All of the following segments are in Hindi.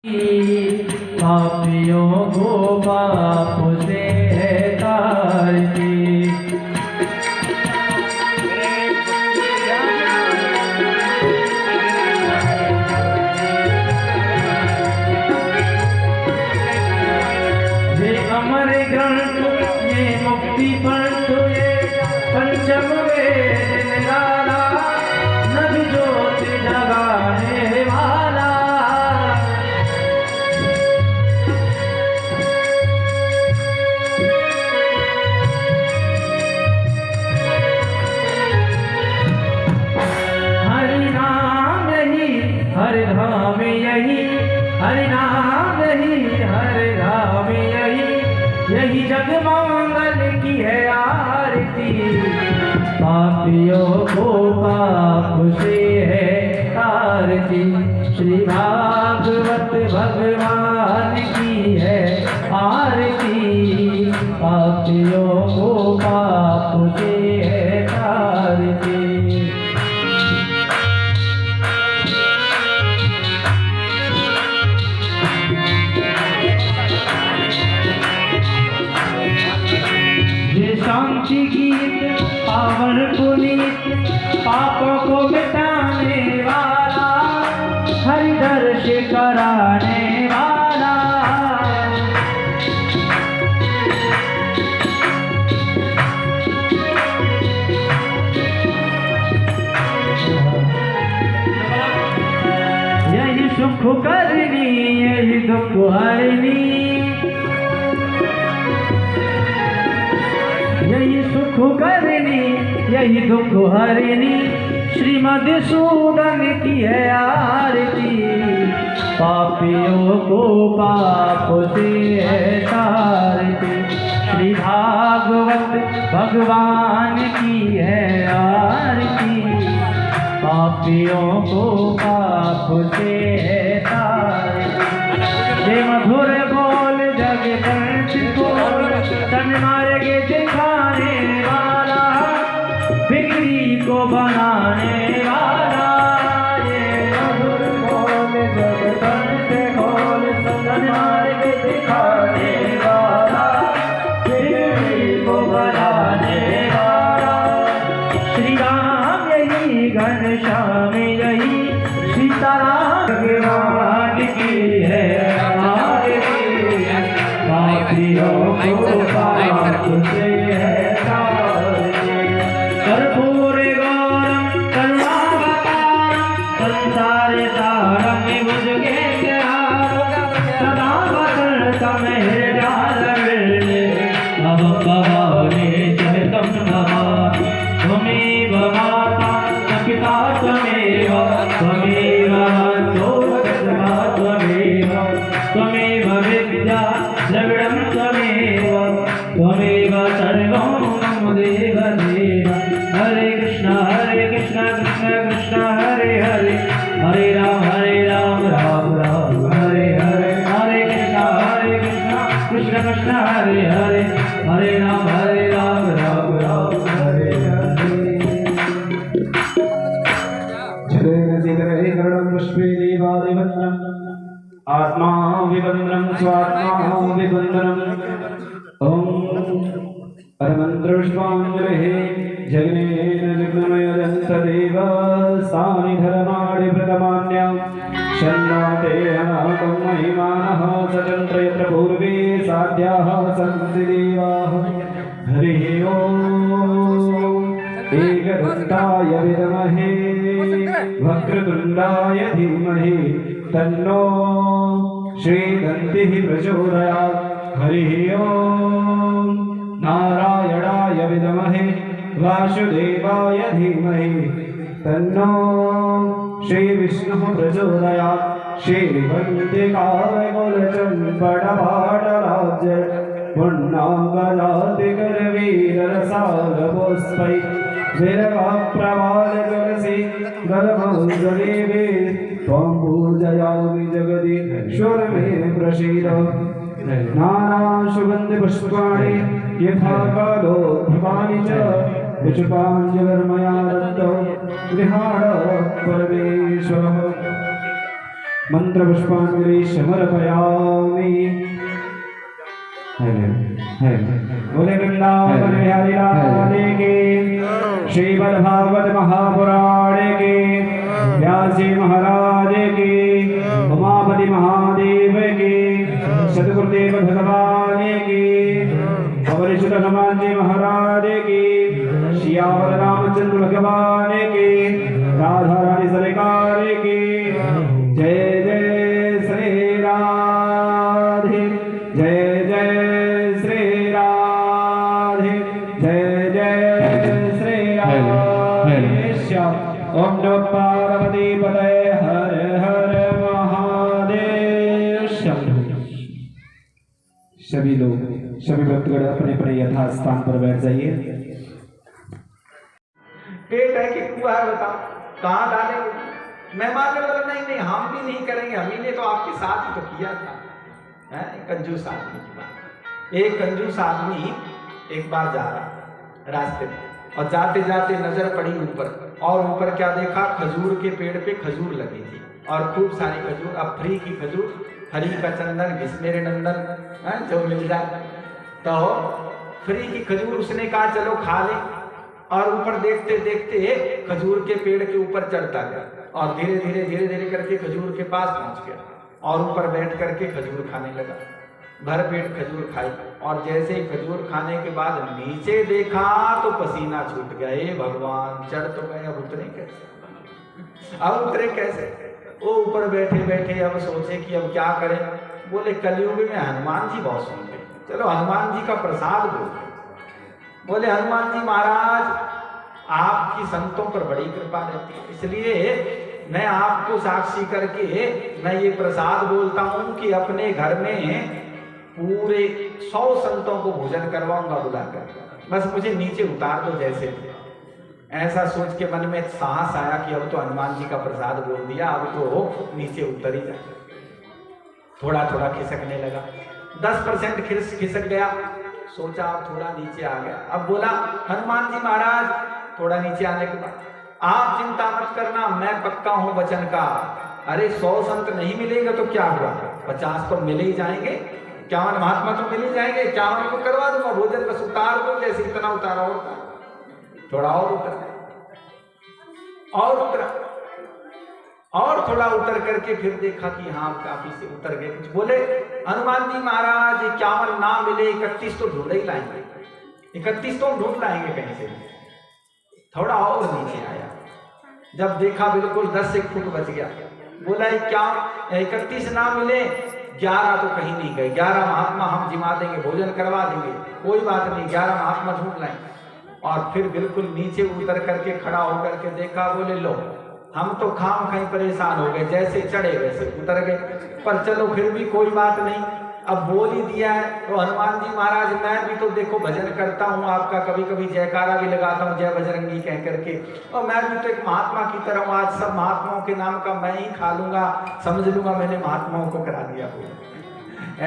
पापियों को पाप से है तारती। ये अमर ग्रंथ, ये मुक्ति पंथ, ये पंचम वेद निराला, नभ ज्योति जगाने वाला। हरि धाम यही, हरि नाम यही, हरि धाम यही, यही जग मंगल की है आरती। पापियों को पाप से है तारती। श्री भागवत भगवान की है आरती। पापियों को पाप से है तारती। शांति गीत पावन पुनीत, पापों को मिटाने वाला, हरि दर्श कराने वाला। यही सुख करनी, यही दुख हरनी, यही सुख करनी, यही दुख हरनी। श्रीमधुसूदन की है आरती। पापियों को पाप से है तारती। श्री भागवत भगवान की है आरती। पापियों को पाप से है तारती। ये मधुर बोल जग पंच को तन मार्गे दिखाने वाला, बिगड़ी को बनाने वाला। ये मधुर बोल जग पंच खोल तन मार्गे दिखाने वाला, बिगड़ी को बनाने वाला। श्री राम यही, घनश्याम यही, सीताराम भगवान की है आरती। पापियों को पाप से है तारती। कर्पूर गौरम करुणावतारम, संसार सारम भुजगे सदा वसंतम हृदयालये। भवं भवानी जनितं भवामि, त्वमेव माता च पिता त्वमेव, त्वमेव बन्धो सखा त्वमेव, त्वमेव विद्या द्रविडं त्वमेव, त्वमेव सर्वं मम देव देव। हरे कृष्ण कृष्ण कृष्ण हरे हरे, हरे राम राम राम हरे हरे। हरे कृष्ण कृष्ण कृष्ण हरे हरे, हरे राम राम राम हरे हरे। जगदेकरणं पुष्पे देवादिवन्द्रम्, आत्मा विवन्द्रं स्वात्मा विवन्द्रम्। ओम परमंत्रपुष्पाञ्जलिः जगनेन जगन्मयदन्तदेव सानिधर्माणि प्रथमान्यं शन्नाते अनाकं महिमानः सचन्त्र यत्र पूर्वे साध्याः सन्ति देवाः। हरिः ओम् एकदन्ताय विद्महे वक्रतुण्डाय धीमहि तन्नो श्रीदन्तिः प्रचोदयात्। हरिः ओम् नारायणाय विद्महे वासुदेवाय धीमहि तन्नो श्रीविष्णुः प्रचोदयात्। श्रीवन्दिकावकुलचम्पटपाटराज्य पुण्णाङ्गरातिकरवीररसालपुष्पै विरहप्रवालकलसी गर्भौजदेवे त्वं पूजयामि जगदीश्वर मे प्रसीद। नानाशुगन्धिपुष्पाणि यथा कालोद्भवानि च पुष्पाञ्जलिर्मया दत्तौ गृहाण परमेश्वरः। मंत्र पुष्पांजलि समर्पयामि। बोले वृंदावन बिहारी लाल की, श्रीमद् भागवत महापुराण की, व्यास जी महाराज की, उमापति महादेव की, सदगुरुदेव भगवान की, पवनसुत हनुमान जी महाराज की, सियावर रामचंद्र भगवान की, राधा रानी सरकार की। जय जय श्री राधे, जय जय श्री राधे, जय जय श्री राधे श्याम। ओम नमो पार्वती पतये, हर हर महादेव। सभी लोग, सभी भक्तगण अपने अपने यथार्थ स्थान पर बैठ जाइए। पेट है कि कुआ है, बताओ कहाँ डालेंगे? मेहमान ने बोला नहीं नहीं हम भी नहीं करेंगे, हम ही ने तो आपके साथ ही तो किया था। है कंजूस आदमी की बात। एक कंजूस आदमी एक बार जा रहा रास्ते में, और जाते जाते नजर पड़ी ऊपर, और ऊपर क्या देखा? खजूर के पेड़ पे खजूर लगी थी, और खूब सारी खजूर। अब फ्री की खजूर, हरी का चंदन, घिस मेरे नंदन, जो मिल जाए तो फ्री की खजूर। उसने कहा चलो खा ले, और ऊपर देखते देखते खजूर के पेड़ के ऊपर चढ़ता गया, और धीरे धीरे करके खजूर के पास पहुंच गया, और ऊपर बैठ करके खजूर खाने लगा। भर पेट खजूर खाई, और जैसे ही खजूर खाने के बाद नीचे देखा तो पसीना छूट गया। हे भगवान, चढ़ तो गए, अब उतरे कैसे? अब उतरे कैसे? वो ऊपर बैठे बैठे अब सोचे कि अब क्या करें। बोले कलयुग में हनुमान जी बहुत सुनते, चलो हनुमान जी का प्रसाद बोलते। बोले हनुमान जी महाराज, आपकी संतों पर बड़ी कृपा रहती है, इसलिए मैं आपको साक्षी करके मैं ये प्रसाद बोलता हूं कि अपने घर में पूरे 100 संतों को भोजन करवाऊंगा बुलाकर, बस मुझे नीचे उतार दो जैसे भी। ऐसा सोच के मन में साहस आया कि अब तो हनुमान जी का प्रसाद बोल दिया, अब तो नीचे उतर ही जाए। थोड़ा थोड़ा खिसकने लगा, 10% खिसक गया। सोचा अब थोड़ा नीचे आ गया। अब बोला हनुमान जी महाराज, थोड़ा नीचे आने के बाद, आप चिंता मत करना, मैं पक्का हूं वचन का। अरे 100 संत नहीं मिलेंगे तो क्या हुआ, 50 तो मिले ही जाएंगे, 51 महात्मा तो मिल ही जाएंगे, 51 को करवा दूंगा भोजन, बस उतार दो जैसे इतना उतारा होता। थोड़ा और उतरा, और उतरा, और थोड़ा उतर करके फिर देखा कि हाँ काफी से उतर गए। कुछ बोले हनुमान जी महाराज 51 ना मिले, 31 तो ढूंढ ही लाएंगे, 31 तो ढूंढ लाएंगे कहीं से। थोड़ा और नीचे आया, जब देखा बिल्कुल 10 एक फुट बच गया। बोला क्या 31 ना मिले, 11 तो कहीं नहीं गए, 11 महात्मा हम जिमा देंगे, भोजन करवा देंगे, कोई बात नहीं, 11 महात्मा ढूंढ लाएंगे। और फिर बिल्कुल नीचे उतर करके खड़ा होकर के देखा। बोले लो, हम तो खाम कहीं परेशान हो गए, जैसे चढ़े वैसे उतर गए, पर चलो फिर भी कोई बात नहीं, अब बोल ही दिया है तो हनुमान जी महाराज, मैं भी तो देखो भजन करता हूँ आपका, कभी कभी जयकारा भी लगाता हूँ जय बजरंगी कह करके, और मैं भी तो एक महात्मा की तरह हूँ। आज सब महात्माओं के नाम का मैं ही खा लूंगा, समझ लूंगा मैंने महात्माओं को करा दिया।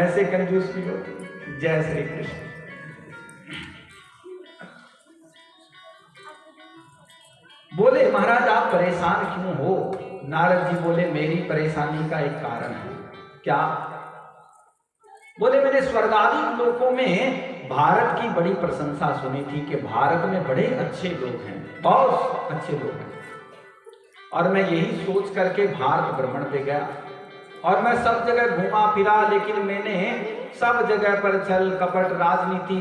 ऐसे कंजूस भी होते। जय श्री कृष्ण। बोले महाराज आप परेशान क्यों हो? नारद जी बोले मेरी परेशानी का एक कारण है। क्या? बोले मैंने स्वर्गादि लोकों में भारत की बड़ी प्रशंसा सुनी थी कि भारत में बड़े अच्छे लोग हैं, बहुत अच्छे लोग हैं, और मैं यही सोच करके भारत भ्रमण पे गया, और मैं सब जगह घूमा फिरा, लेकिन मैंने सब जगह पर छल कपट राजनीति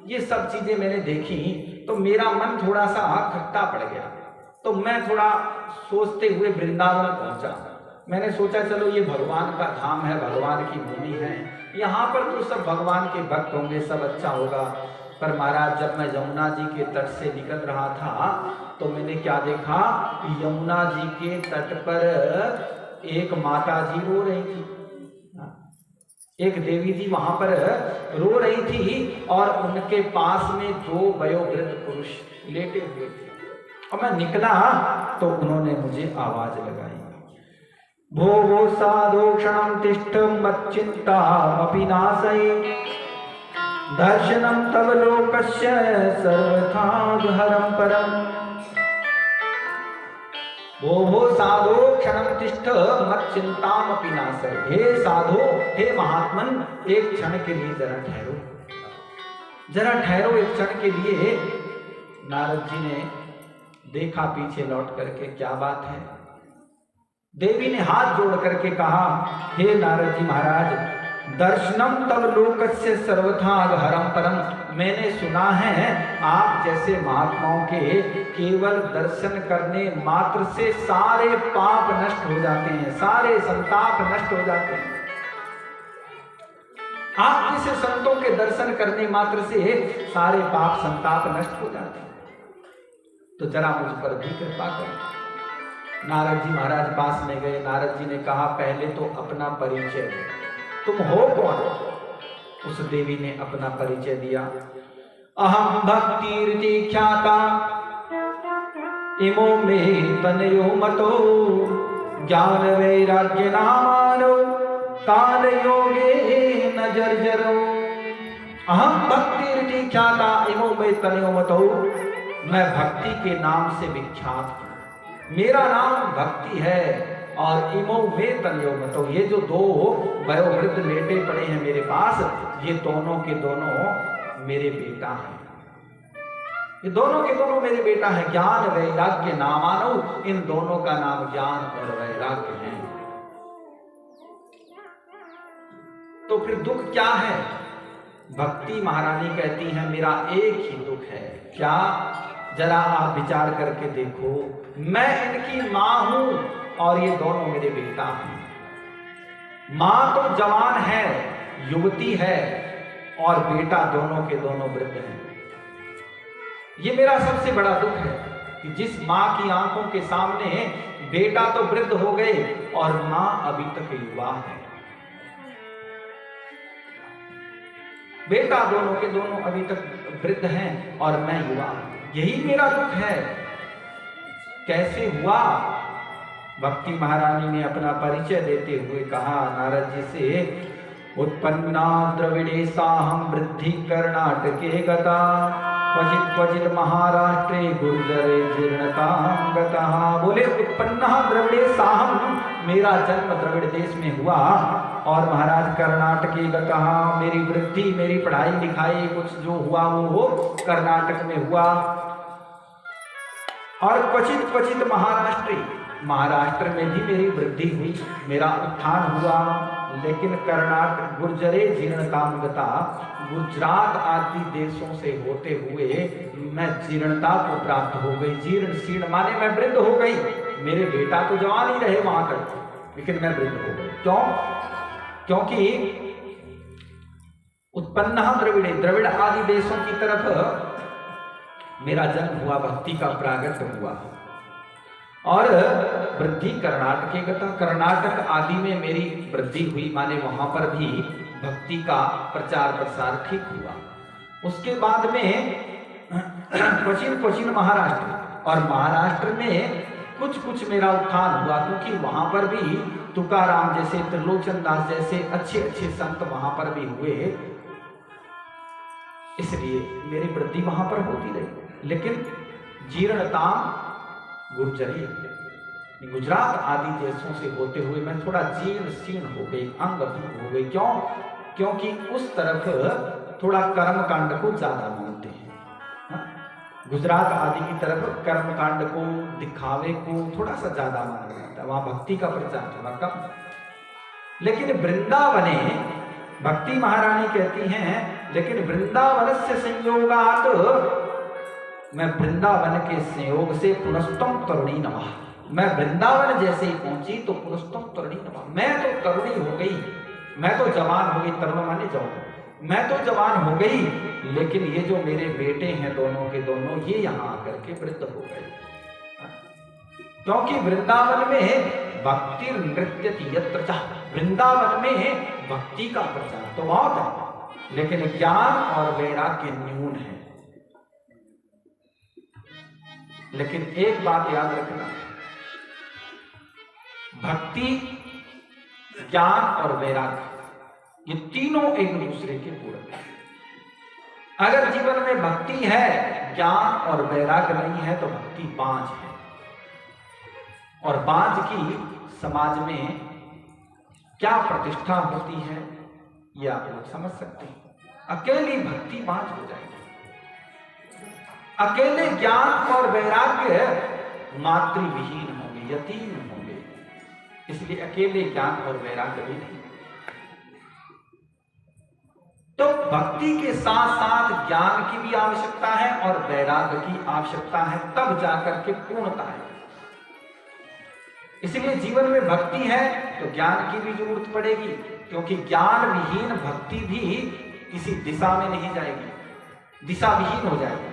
ये सब चीजें मैंने देखी, तो मेरा मन थोड़ा सा खट्टा पड़ गया। तो मैं थोड़ा सोचते हुए वृंदावन पहुंचा। मैंने सोचा चलो ये भगवान का धाम है, भगवान की भूमि है, यहाँ पर तो सब भगवान के भक्त होंगे, सब अच्छा होगा। पर महाराज जब मैं यमुना जी के तट से निकल रहा था तो मैंने क्या देखा, यमुना जी के तट पर एक माता जी रो रही थी, एक देवी जी वहां पर रो रही थी, और उनके पास में 2 वयोवृद्ध पुरुष लेटे हुए थे। और मैं निकला तो उन्होंने मुझे आवाज लगाई, भो भो साधु क्षणं तिष्ठं मच्चिन्तामपि नाशये, दर्शनं तव लोकस्य सर्वथा हरं परम्। वो साधो क्षणम तिष्ठ मत चिंताम पिनासर। हे साधो, हे महात्मन, एक क्षण के लिए जरा ठहरो, जरा ठहरो एक क्षण के लिए। नारद जी ने देखा पीछे लौट करके, क्या बात है। देवी ने हाथ जोड़ करके कहा, हे नारद जी महाराज, दर्शनम तब लोकस्य सर्वथा हरम परम। मैंने सुना है आप जैसे महात्माओं के केवल दर्शन करने मात्र से सारे पाप नष्ट हो जाते हैं, सारे संताप नष्ट हो जाते हैं। आप जैसे संतों के दर्शन करने मात्र से सारे पाप संताप नष्ट हो जाते हैं, तो जरा मुझ पर भी कृपा करो। नारद जी महाराज पास में गए। नारद जी ने कहा, पहले तो अपना परिचय दो, तुम हो कौन। उस देवी ने अपना परिचय दिया। अहम भक्तिर्ति ख्याता इमो मे तनयो मतो ज्ञान वैराग्य नामानो काल योगे न जर्जरो। अहम भक्तिर्ति ख्याता इमो मे तनयो मतो। मैं भक्ति के नाम से विख्यात हूं, मेरा नाम भक्ति है। और इमो में तनयो मतो, ये जो दो वयोवृद्ध लेटे पड़े हैं मेरे पास, ये दोनों के दोनों मेरे बेटा हैं, ये दोनों के दोनों मेरे बेटा हैं। ज्ञान वैराग्य नामानो, इन दोनों का नाम ज्ञान और वैराग्य है। तो फिर दुख क्या है। भक्ति महारानी कहती है, मेरा एक ही दुख है। क्या, जरा आप विचार करके देखो, मैं इनकी मां हूं और ये दोनों मेरे बेटा हैं। मां तो जवान है, युवती है, और बेटा दोनों के दोनों वृद्ध हैं। ये मेरा सबसे बड़ा दुख है कि जिस मां की आंखों के सामने बेटा तो वृद्ध हो गए और मां अभी तक युवा है। बेटा दोनों के दोनों अभी तक वृद्ध हैं और मैं युवा हूं, यही मेरा दुख है। कैसे हुआ। भक्ति महारानी ने अपना परिचय देते हुए कहा नारद जी से, उत्पन्ना द्रविड़े साहम वृद्धि कर्नाटके गता क्वचित क्वचित महाराष्ट्रे गुर्जरे जीर्णतां गतः। बोले, उत्पन्ना द्रविड़े साहम, मेरा जन्म द्रविड़ देश में हुआ और महाराज कर्नाटके गतः, मेरी वृद्धि, मेरी पढ़ाई लिखाई कुछ जो हुआ वो कर्नाटक में हुआ। और क्वचित क्वचित महाराष्ट्र, महाराष्ट्र में भी मेरी वृद्धि हुई, मेरा उत्थान हुआ। लेकिन कर्नाटक गुर्जरे जीर्णतां गता, गुजरात आदि देशों से होते हुए मैं जीर्णता को प्राप्त हो गई। जीर्ण शीर्ण माने मैं वृद्ध हो गई। मेरे बेटा तो जवान ही रहे वहां तक, लेकिन मैं वृद्ध हो गई। क्यों? क्योंकि उत्पन्न द्रविड़े, द्रविड़ आदि देशों की तरफ मेरा जन्म हुआ, भक्ति का प्रागट्य हुआ। और वृद्धि कर्नाटक गता, कर्नाटक आदि में मेरी वृद्धि हुई, माने वहां पर भी भक्ति का प्रचार प्रसार ठीक हुआ। उसके बाद में क्वचिन क्वचिन महाराष्ट्र, और महाराष्ट्र में कुछ कुछ मेरा उत्थान हुआ, क्योंकि वहां पर भी तुकाराम जैसे, त्रिलोचन दास जैसे अच्छे अच्छे संत वहां पर भी हुए, इसलिए मेरी वृद्धि वहां पर होती रही। लेकिन जीर्णता गुर्जरी, गुजरात आदि देशों से होते हुए मैं थोड़ा जीर्ण शीर्ण हो गई, अंग भंग हो गई। क्यों? क्योंकि उस तरफ थोड़ा कर्म कांड को ज्यादा मानते हैं। गुजरात आदि की तरफ कर्म कांड को, दिखावे को थोड़ा सा ज्यादा माना जाता है, वहां भक्ति का प्रचार थोड़ा कम। लेकिन वृंदावने, भक्ति महारानी कहती हैं, लेकिन वृंदावन से संयोगात, मैं वृंदावन के संयोग से पुनस्तम तरुणी नमः, मैं वृंदावन जैसे ही पहुंची तो पुनस्तम तरुणी नमः, मैं तो तरुणी हो गई, मैं तो जवान हो गई। तरुण माने जवान, मैं तो जवान हो गई, लेकिन ये जो मेरे बेटे हैं दोनों के दोनों, ये यहाँ आकर के वृद्ध हो गए। क्योंकि वृंदावन में भक्ति नृत्यति यत्र चाह, वृंदावन में भक्ति का प्रचार तो बहुत है, लेकिन ज्ञान और वैराग्य न्यून है। लेकिन एक बात याद रखना, भक्ति, ज्ञान और वैराग्य, ये तीनों एक दूसरे के पूरक हैं। अगर जीवन में भक्ति है, ज्ञान और वैराग्य नहीं है, तो भक्ति बांझ है। और बांझ की समाज में क्या प्रतिष्ठा होती है ये आप लोग समझ सकते हैं। अकेली भक्ति बांझ हो जाएगी, अकेले ज्ञान और वैराग्य मातृविहीन होंगे, यतीम होंगे। इसलिए अकेले ज्ञान और वैराग्य भी नहीं। तो भक्ति के साथ साथ ज्ञान की भी आवश्यकता है और वैराग्य की आवश्यकता है, तब जाकर के पूर्णता है। इसलिए जीवन में भक्ति है तो ज्ञान की भी जरूरत पड़ेगी, क्योंकि ज्ञान विहीन भक्ति भी किसी दिशा में नहीं जाएगी, दिशा विहीन हो जाएगी,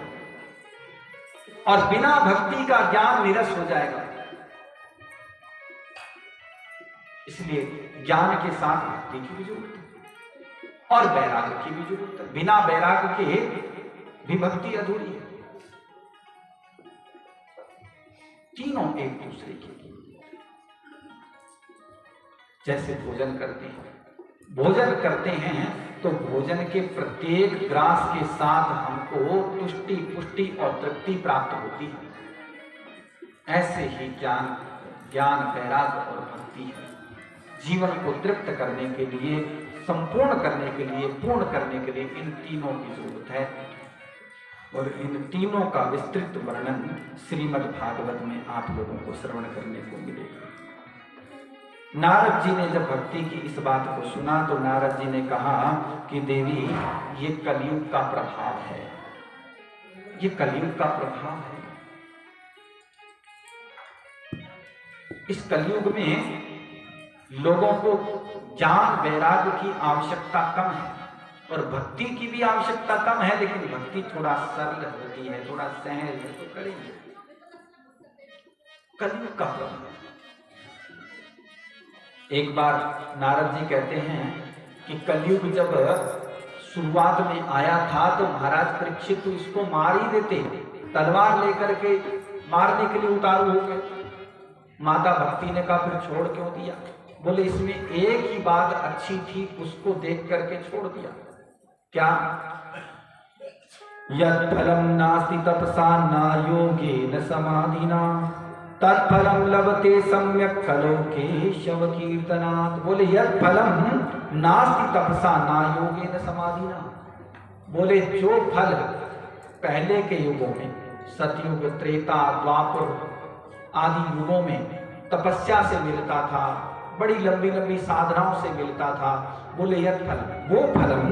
और बिना भक्ति का ज्ञान निरस हो जाएगा। इसलिए ज्ञान के साथ भक्ति की भी जरूरत है और वैराग्य की भी जरूरत है। बिना वैराग्य के भी भक्ति अधूरी है। तीनों एक दूसरे के लिए। जैसे भोजन करते हैं तो भोजन के प्रत्येक ग्रास के साथ हमको तुष्टि, पुष्टि और तृप्ति प्राप्त होती है। ऐसे ही ज्ञान, वैराग्य और भक्ति है। जीवन को तृप्त करने के लिए, संपूर्ण करने के लिए, पूर्ण करने के लिए इन तीनों की जरूरत है। और इन तीनों का विस्तृत वर्णन श्रीमद् भागवत में आप लोगों को श्रवण करने को मिलेगा। नारद जी ने जब भक्ति की इस बात को सुना तो नारद जी ने कहा कि देवी, ये कलयुग का प्रभाव है, ये कलयुग का प्रभाव है। इस कलयुग में लोगों को ज्ञान वैराग्य की आवश्यकता कम है और भक्ति की भी आवश्यकता कम है, लेकिन भक्ति थोड़ा सरल होती है, थोड़ा सहज है तो करेंगे। कलयुग का प्रभाव। एक बार नारद जी कहते हैं कि कलयुग जब शुरुआत में आया था तो महाराज परीक्षित तो इसको मार ही देते, तलवार लेकर के मारने के लिए उतारू हो गए। माता भक्ति ने कहा फिर छोड़ क्यों दिया? बोले इसमें एक ही बात अच्छी थी, उसको देख करके छोड़ दिया। क्या? यत् फलम नास्ति तपसा न योगेन समाधिना तत्फलम लभते सम्यक खलो केशव कीर्तनात्। बोले यत् फलम नास्ति तपसा न योगेन समाधिना। बोले जो फल पहले के युगों में, सतयुग, त्रेता, द्वापर आदि युगों में तपस्या से मिलता था, बड़ी लंबी लंबी साधनाओं से मिलता था, बोले यत् फलम, वो फलम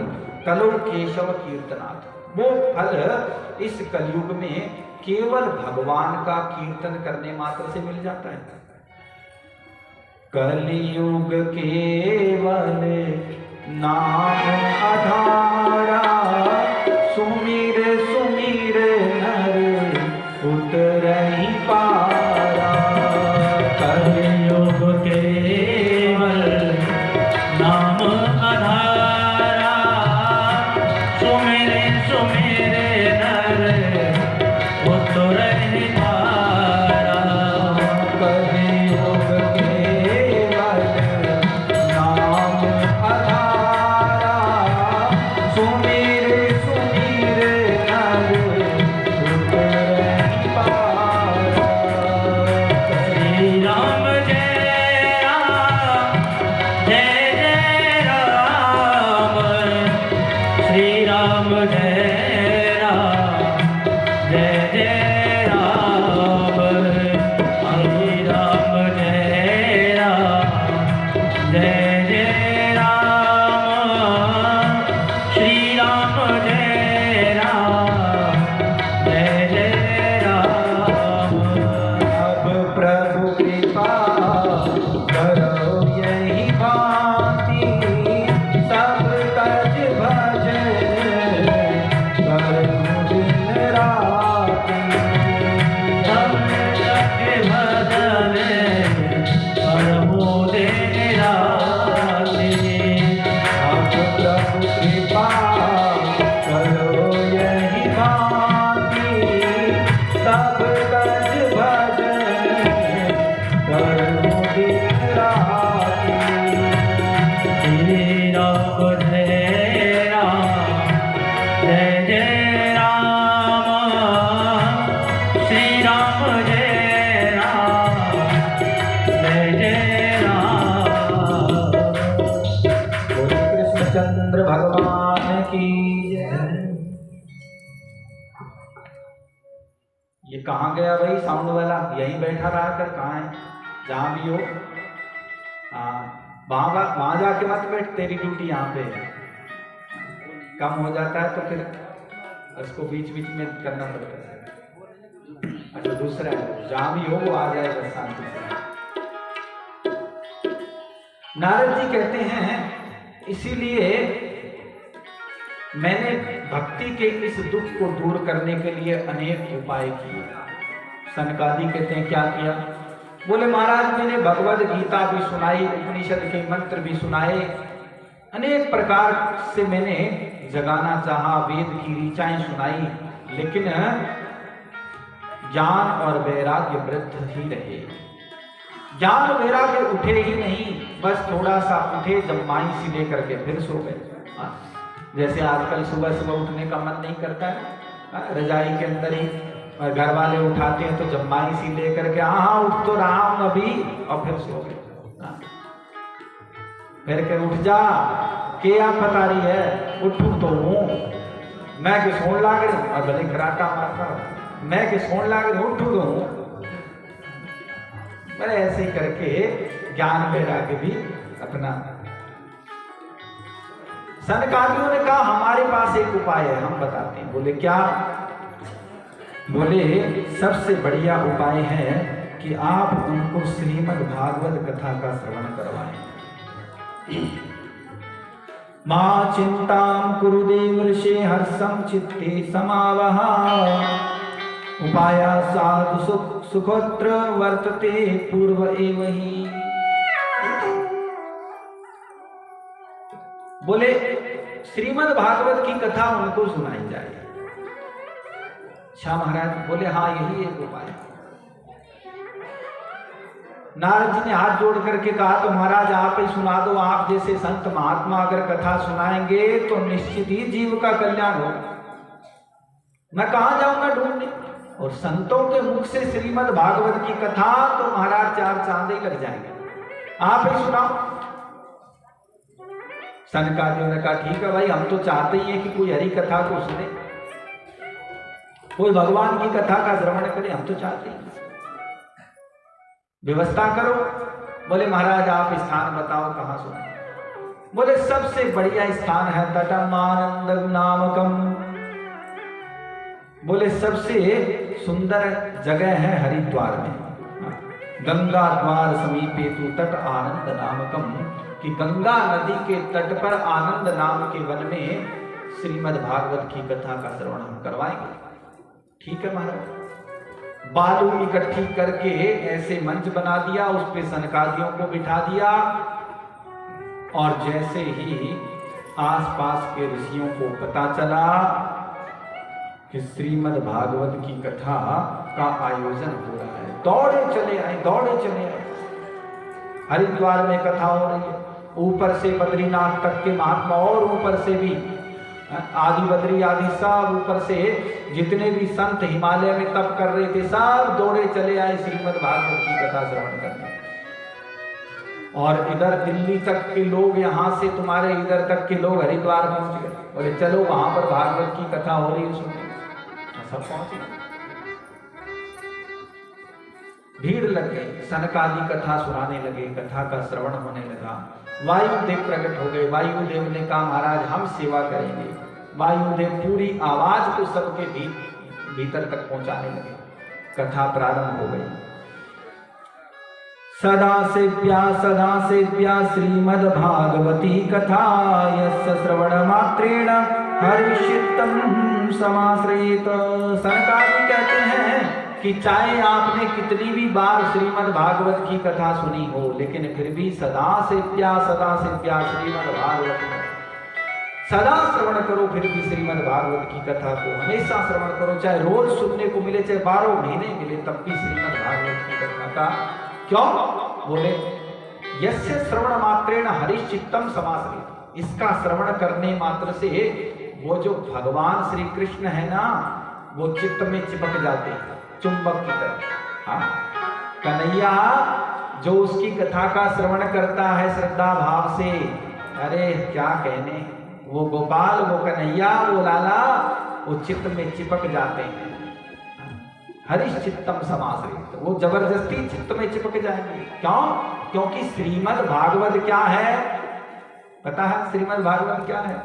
कलो केशव कीर्तनात्, वो फल इस कलयुग में केवल भगवान का कीर्तन करने मात्र से मिल जाता है। कलियुग केवल नाम आधारा, सुमिर सुमिर नर उतरहि पारा। कलियुग केवल नाम आधारा, सुमिर सुमिर नर उतरहि पारा। कलियुग केवल नाम आधारा, सुमिर सुमिर नर उतरहि पारा। श्री राम जय राम, जय जय राम, श्री राम जय राम, जय जय राम, हरि राम जय राम, जय जय राम, श्री राम जय राम, जय जय राम। अब प्रभु कृपा करो यही भांति, सब तज भज करूं दिन राति। सब तज भजन करहु दिन राति। अब प्रभु कृपा करो यही भांति, सब तज भज करूं दिन राति। श्री राम जय राम, जय जय राम, श्री राम जय राम, हरिश्चंद्र भगवान की जय। ये कहाँ गया भाई साउंड वाला? यहीं बैठा रहा कर, कहाँ है? जहाँ भी हो वहां जाके मत बैठ, तेरी ड्यूटी यहाँ पे है। कम हो जाता है तो फिर उसको बीच बीच में करना पड़ता है। अच्छा दूसरा है, जहाँ भी हो वो आ जाए बस शांति से। नारद जी कहते हैं इसीलिए मैंने भक्ति के इस दुख को दूर करने के लिए अनेक उपाय किए। सनकादि कहते हैं क्या किया? बोले महाराज मैंने भगवद गीता भी सुनाई, उपनिषद के मंत्र भी सुनाए, अनेक प्रकार से मैंने जगाना चाहा, वेद की ऋचाएं सुनाई, लेकिन ज्ञान और वैराग्य वृद्ध ही रहे। ज्ञान वैराग्य उठे ही नहीं, बस थोड़ा सा उठे, जम्माई सी लेकर के फिर सो गए। जैसे आजकल सुबह सुबह उठने का मन नहीं करता है, रजाई के अंदर ही, और घर वाले उठाते हैं तो जम्माई सी लेकर के हाँ उठ तो रहा हूं अभी, और फिर सो गए। फिर के उठ जा, क्या पता रही है, उठू तो हूं मैं कि सोन लाग रही, और भले खराटा मारता मैं कि सोन लाग रही, उठू तो हूं। मैंने ऐसे करके ज्ञान वैराग्य भी अपना। सनकादियों ने कहा हमारे पास एक उपाय है, हम बताते हैं। बोले क्या? बोले सबसे बढ़िया उपाय है कि आप उनको श्रीमद् भागवत कथा का श्रवण करवाएं। मां चिंतां कुरुदेव ऋषे हर्षं चित्ते समावहा, उपाया साधु सुखोत्र वर्तते पूर्व एव ही। बोले श्रीमद् भागवत की कथा उनको सुनाई जाए। अच्छा महाराज? बोले हाँ यही एक उपाय है। नारद जी ने हाथ जोड़ करके कहा तो महाराज आप ही सुना दो, आप जैसे संत महात्मा अगर कथा सुनाएंगे तो निश्चित ही जीव का कल्याण हो। मैं कहां जाऊंगा ढूंढने? और संतों के मुख से श्रीमद् भागवत की कथा तो महाराज चार चांदे लग जाएंगे, आप ही सुनाओ। सनकादियों ने कहा ठीक है भाई, हम तो चाहते ही हैं कि कोई हरि कथा को सुने, कोई भगवान की कथा का श्रवण करे, हम तो चाहते हैं, व्यवस्था करो। बोले महाराज आप स्थान बताओ कहां सुने? बोले सबसे बढ़िया स्थान है तटम आनंद नामकम। बोले सबसे सुंदर जगह है हरिद्वार में, गंगा द्वार समीपे तु तट आनंद नामकम, कि गंगा नदी के तट पर आनंद नाम के वन में श्रीमद् भागवत की कथा का श्रवण हम करवाएंगे। ठीक है महाराज। बालू इकट्ठी करके ऐसे मंच बना दिया, उस पे सनकादियों को बिठा दिया, और जैसे ही आसपास के ऋषियों को पता चला कि श्रीमद् भागवत की कथा का आयोजन हो रहा है, दौड़े चले आए, दौड़े चले आए। हरिद्वार में कथा हो रही है, ऊपर से बद्रीनाथ तक के महात्मा, और ऊपर से भी आदि बद्री आदि सब, ऊपर से जितने भी संत हिमालय में तप कर रहे थे सब दौड़े चले आए श्रीमद् भागवत की कथा श्रवण करने। और इधर दिल्ली तक के लोग, यहाँ से तुम्हारे इधर तक के लोग हरिद्वार पहुंच गए, बोले चलो वहां पर भागवत की कथा हो रही है सुनने। सब पहुंचे, भीड़ लग गई, सनकादि कथा सुनाने लगे, कथा का श्रवण होने लगा। वायुदेव प्रकट हो गए। वायुदेव ने कहा महाराज हम सेवा करेंगे। वायुदेव पूरी आवाज को सबके भीतर तक पहुंचाने लगे। कथा प्रारंभ हो गई। सदा सेव्या श्रीमद् भागवती कथा, यस्य श्रवण मात्रेण हरिचित्तम समाश्रयेत। सनकादि कहते हैं कि चाहे आपने कितनी भी बार श्रीमद् भागवत की कथा सुनी हो, लेकिन फिर भी सदा सेव्या श्रीमद् भागवत, सदा श्रवण करो फिर भी श्रीमद् भागवत की कथा को हमेशा श्रवण करो, चाहे रोज सुनने को मिले, चाहे 12 महीने मिले, तब भी श्रीमद् भागवत की कथा का। क्यों? बोले यस्य श्रवण मात्रेण हरिचित्तम समाश्रयेत, इसका श्रवण करने मात्र से वो जो भगवान श्री कृष्ण है ना, वो चित्त में चिपक जाते हैं चुंबक की तरह। हाँ, कन्हैया जो उसकी कथा का श्रवण करता है श्रद्धा भाव से, अरे क्या कहने, वो गोपाल, वो कन्हैया, वो लाला, वो चित्त में चिपक जाते हैं। हरिश चित्तम समाश्रित, वो जबरदस्ती चित्त में चिपक जाएंगे। क्यों? क्योंकि श्रीमद् भागवत क्या है पता है? श्रीमद् भागवत क्या है?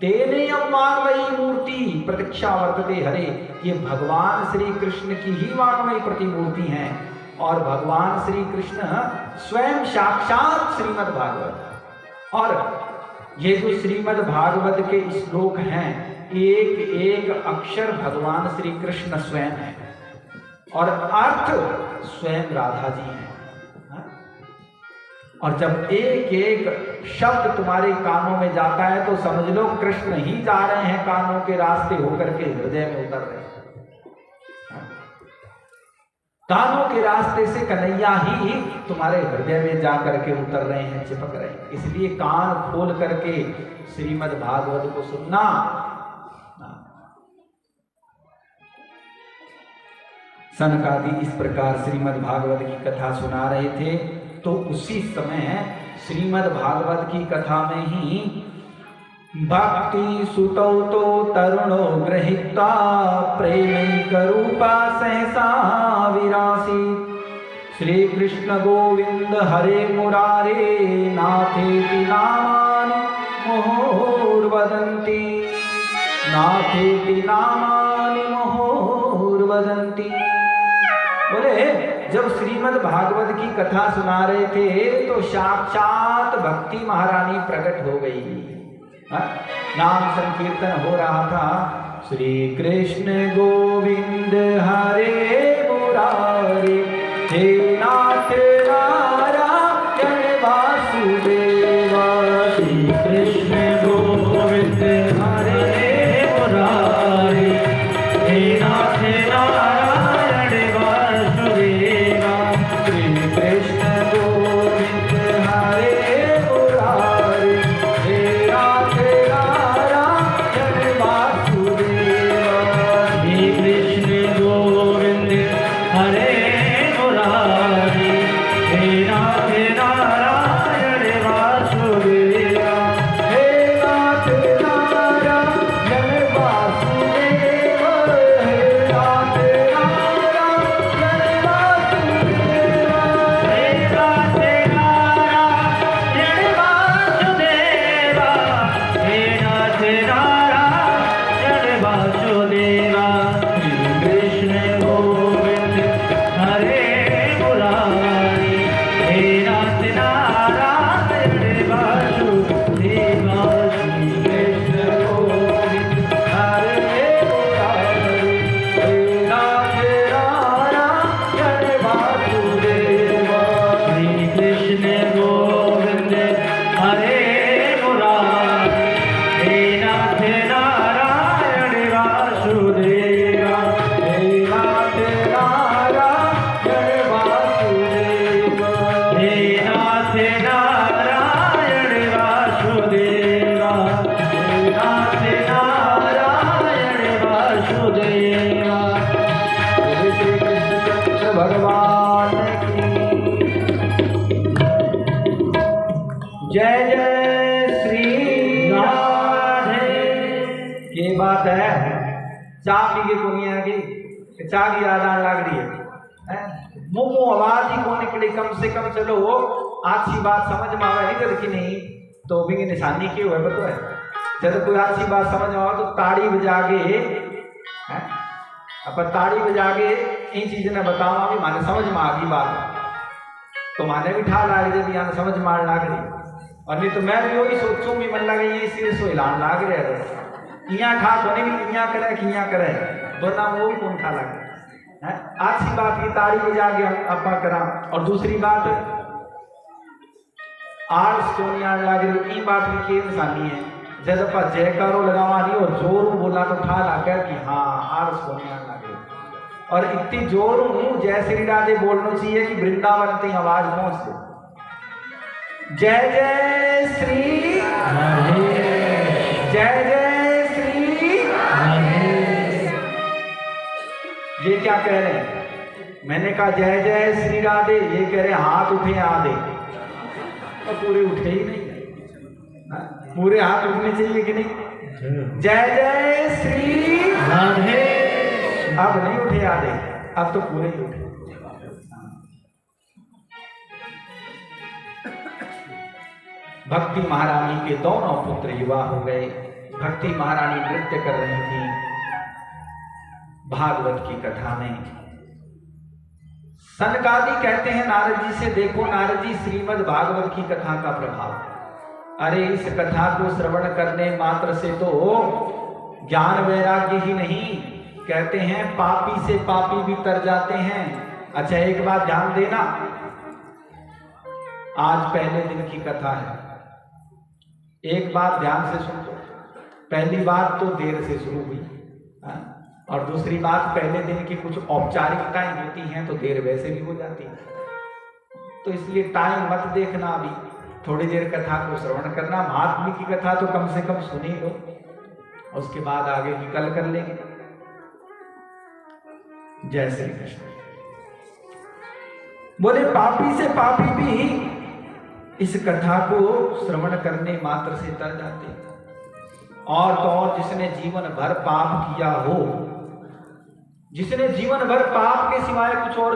तेने वांगमयी मूर्ति प्रतीक्षा वर्तते हरे, ये भगवान श्री कृष्ण की ही वांगमयी प्रतिमूर्ति है। और भगवान श्री कृष्ण स्वयं साक्षात श्रीमद् भागवत। और ये जो श्रीमद् भागवत के श्लोक हैं, एक एक अक्षर भगवान श्री कृष्ण स्वयं है और अर्थ स्वयं राधा जी हैं। और जब एक एक शब्द तुम्हारे कानों में जाता है तो समझ लो कृष्ण ही जा रहे हैं कानों के रास्ते होकर के हृदय में उतर रहे हैं। कानों के रास्ते से कन्हैया ही तुम्हारे हृदय में जा करके उतर रहे हैं, चिपक रहे हैं। इसलिए कान खोल करके श्रीमद् भागवत को सुनना। सनकादि इस प्रकार श्रीमद् भागवत की कथा सुना रहे थे, तो उसी समय श्रीमद् भागवत की कथा में ही भक्ति सुतौ तो तरुणो गृहीत्वा प्रेमैक रूपा सहसा विरासी, श्री कृष्ण गोविंद हरे मुरारे नाथेति नामानि मुहुर्वदन्ति, नाथेति नामानि मुहुर्वदन्ति। बोले जब श्रीमद् भागवत की कथा सुना रहे थे तो साक्षात भक्ति महारानी प्रकट हो गई। नाम संकीर्तन हो रहा था, श्री कृष्ण गोविंद हरे मुरारे, हे नाथ नारायण वासुदेवा, श्री कृष्ण गोविंद हरे मुरारे, हे नाथ नारायण वासुदेवा, श्री कृष्ण गोविंद हरे मुरारे, हे नाथ नारायण वासुदेवा, श्री कृष्ण गोविंद हरे मुरारे, हे नाथ नारायण वासुदेवा, हे नाथ नारायण वासुदेवा, हे नाथ नारायण वासुदेवा, हे नाथ नारायण वासुदेवा, हे नाथ नारायण वासुदेवा, श्री कृष्ण गोविंद हरे मुरारी, हे नाथ नारायण वासुदेवा, श्री कृष्ण गोविंद हरे मुरारी, हे नाथ नारायण वासुदेवा, श्री कृष्ण गोविंद हरे मुरारी, हे नाथ नारायण वासुदेवा, हे नाथ नारायण वासुदेवा, हे नाथ नारायण वासुदेवा, हे नाथ नारायण वासुदेवा। जय श्री कृष्ण भगवान की जय। जय श्री राधे। ये बात है, चाह पी के को नहीं आगे, चाह की आदान लाग रही है, मुंह आवाज ही को निकली, कम से कम चलो वो अच्छी बात समझ में आवे नहीं कि नहीं, तो भी निशानी क्यों है बतो है। जब कोई अच्छी बात समझ में आवे तो ताड़ी बजा के, अपन ताड़ी बजा के इन चीजें ने बताओ भी माने समझ में आ गई बात, तो माने भी ठा लाग जब यहाँ समझ मार लाग रही। और नहीं तो मैं भी वही सोचूं भी मन लगे ये सिर सो हिलान लाग रहे हैं, यहाँ ठा कोने भी यहाँ करे कि यहाँ करे, दोनों वो भी कौन ठा लगे। अच्छी बात की ताड़ी बजा के अपा करा। और दूसरी बात आर्स सोनिया लाग रही, ई बात की के निशानी है, जब अपा जयकारो लगावा रही और जोर बोला तो ठा लाकर कि हाँ आर्स सोनिया लाग रही। और इतनी जोर हूँ जय श्री राधे बोलना चाहिए कि वृंदावन तक आवाज पहुंच दे। जय जय श्री राधे, जय जय श्री राधे। ये क्या कह रहे हैं? मैंने कहा जय जय श्री राधे, ये कह रहे हाथ उठे आधे, और पूरे उठे ही नहीं। पूरे हाथ उठने चाहिए कि नहीं? जय जय श्री राधे। अब नहीं उठे आधे, अब तो पूरे ही उठे। भक्ति महारानी के दोनों पुत्र युवा हो गए। भक्ति महारानी नृत्य कर रही थी भागवत की कथा में। सनकादि कहते हैं नारद जी से, देखो नारद जी, श्रीमद् भागवत की कथा का प्रभाव। अरे इस कथा को श्रवण करने मात्र से तो ज्ञान वैराग्य ही नहीं, कहते हैं पापी से पापी भी तर जाते हैं। अच्छा एक बात ध्यान देना, आज पहले दिन की कथा है, एक बात ध्यान से सुन लो। पहली बात तो देर से शुरू हुई, और दूसरी बात पहले दिन की कुछ औपचारिकताएं होती हैं तो देर वैसे भी हो जाती है। तो इसलिए टाइम मत देखना, अभी थोड़ी देर कथा को श्रवण करना। महात्मा की कथा तो कम से कम सुनी लो, उसके बाद आगे की कल कर लेंगे। जय श्री कृष्ण। बोले पापी से पापी भी इस कथा को श्रवण करने मात्र से तर जाते हैं। और तो और जिसने जीवन भर पाप किया हो, जिसने जीवन भर पाप के सिवाय कुछ और